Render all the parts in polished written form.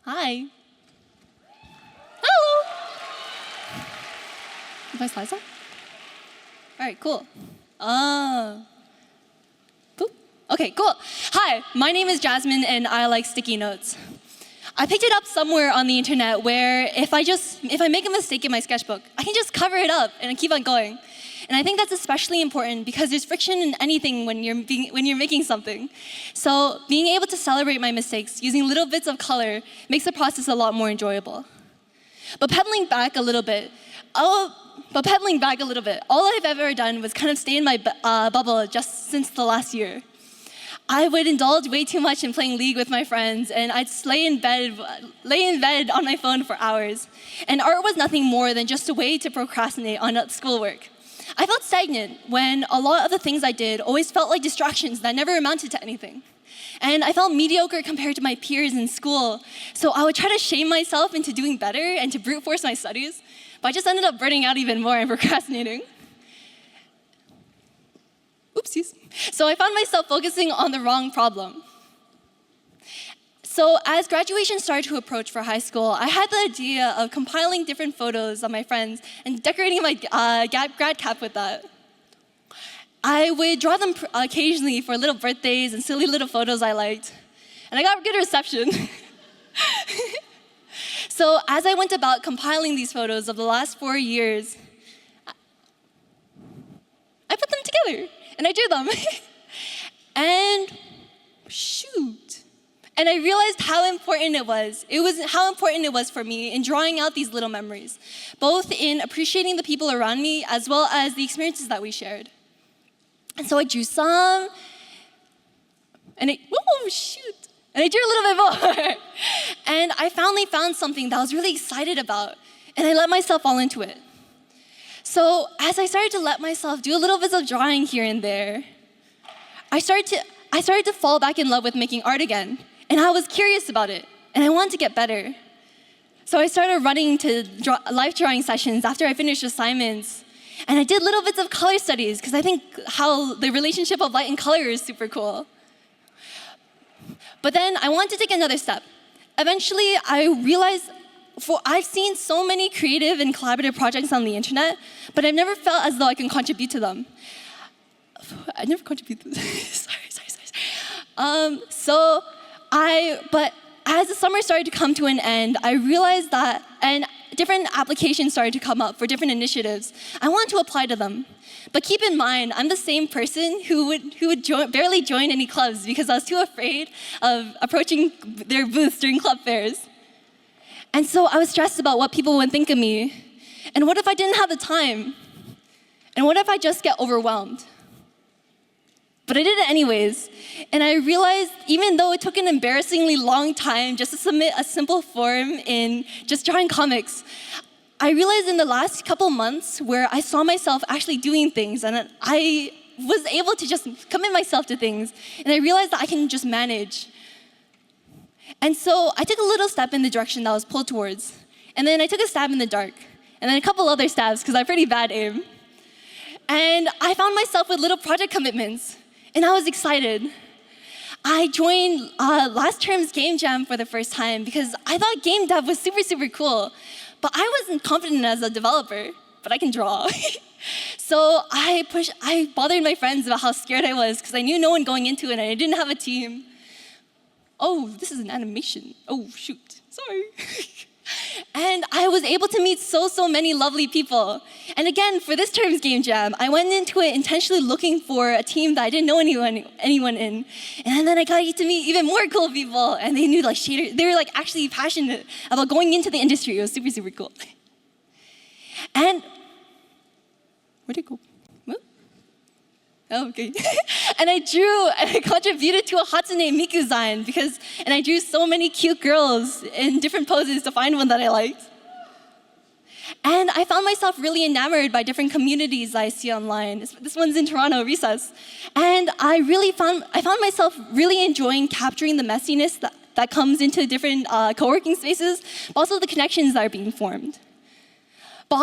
Hi. Hello. My slides on? All right, cool. Boop. Okay, cool. Hi, my name is Jasmine, and I like sticky notes. I picked it up somewhere on the internet where if I make a mistake in my sketchbook, I can just cover it up and keep on going. And I think that's especially important because there's friction in anything when you're making something. So being able to celebrate my mistakes using little bits of color makes the process a lot more enjoyable. But pedaling back a little bit, all I've ever done was kind of stay in my bubble just since the last year. I would indulge way too much in playing League with my friends, and I'd lay in bed on my phone for hours. And art was nothing more than just a way to procrastinate on schoolwork. I felt stagnant when a lot of the things I did always felt like distractions that never amounted to anything. And I felt mediocre compared to my peers in school, so I would try to shame myself into doing better and to brute force my studies, but I just ended up burning out even more and procrastinating. Oopsies. So I found myself focusing on the wrong problem. So as graduation started to approach for high school, I had the idea of compiling different photos of my friends and decorating my grad cap with that. I would draw them occasionally for little birthdays and silly little photos I liked. And I got a good reception. So as I went about compiling these photos of the last 4 years, I put them together. And I drew them. And shoot. And I realized how important it was. How important it was for me in drawing out these little memories, both in appreciating the people around me as well as the experiences that we shared. And so I drew some, and I drew a little bit more. And I finally found something that I was really excited about, and I let myself fall into it. So as I started to let myself do a little bit of drawing here and there, I started to fall back in love with making art again. And I was curious about it, and I wanted to get better. So I started running to life drawing sessions after I finished assignments. And I did little bits of color studies, because I think how the relationship of light and color is super cool. But then I wanted to take another step. Eventually, I realized I've seen so many creative and collaborative projects on the internet, but I've never felt as though I can contribute to them. I never contribute to them. Sorry. But as the summer started to come to an end, I realized that, and different applications started to come up for different initiatives. I wanted to apply to them. But keep in mind, I'm the same person who would barely join any clubs because I was too afraid of approaching their booths during club fairs. And so I was stressed about what people would think of me. And what if I didn't have the time? And what if I just get overwhelmed? But I did it anyways. And I realized, even though it took an embarrassingly long time just to submit a simple form in just drawing comics, I realized in the last couple months where I saw myself actually doing things, and I was able to just commit myself to things, and I realized that I can just manage. And so I took a little step in the direction that I was pulled towards, and then I took a stab in the dark, and then a couple other stabs because I have pretty bad aim. And I found myself with little project commitments, and I was excited. I joined last term's game jam for the first time because I thought game dev was super, super cool. But I wasn't confident as a developer, but I can draw. So I bothered my friends about how scared I was because I knew no one going into it and I didn't have a team. Oh, this is an animation. Oh, shoot, sorry. And I was able to meet so many lovely people. And again, for this term's game jam, I went into it intentionally looking for a team that I didn't know anyone in. And then I got to meet even more cool people, and they knew they were actually passionate about going into the industry. It was super, super cool. And where'd it go? Oh, okay. And I contributed to a Hatsune Miku sign and I drew so many cute girls in different poses to find one that I liked. And I found myself really enamored by different communities that I see online. This one's in Toronto, Recess. And I found myself really enjoying capturing the messiness that comes into different co-working spaces, but also the connections that are being formed. But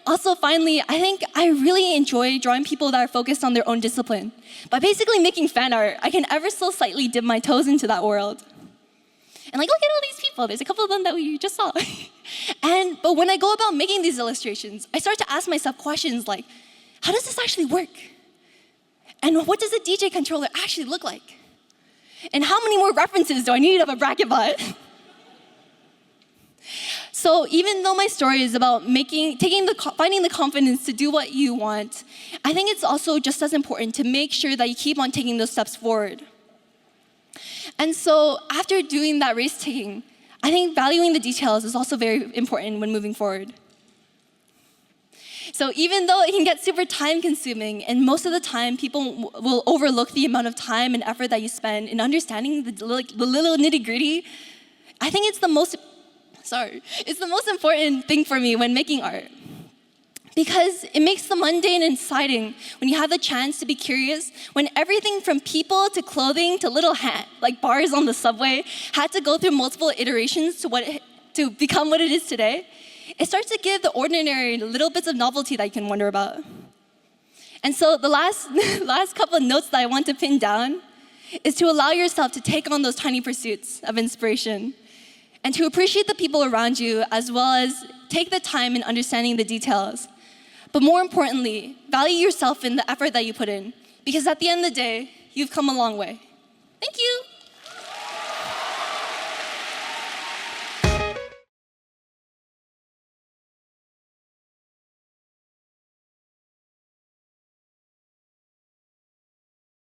also finally, I think I really enjoy drawing people that are focused on their own discipline. By basically making fan art, I can ever so slightly dip my toes into that world. And look at all these people. delightful. There's a couple of them that we just saw. But when I go about making these illustrations, I start to ask myself questions like, how does this actually work? And what does a DJ controller actually look like? And how many more references do I need of a bracket bot? So even though my story is about finding the confidence to do what you want, I think it's also just as important to make sure that you keep on taking those steps forward. And so after doing that risk taking, I think valuing the details is also very important when moving forward. So even though it can get super time consuming, and most of the time people will overlook the amount of time and effort that you spend in understanding the little nitty gritty, I think it's the most important thing for me when making art. Because it makes the mundane exciting when you have the chance to be curious, when everything from people to clothing to little like bars on the subway had to go through multiple iterations to become what it is today. It starts to give the ordinary little bits of novelty that you can wonder about. And so the last couple of notes that I want to pin down is to allow yourself to take on those tiny pursuits of inspiration and to appreciate the people around you, as well as take the time in understanding the details. But more importantly, value yourself in the effort that you put in, because at the end of the day, you've come a long way. Thank you.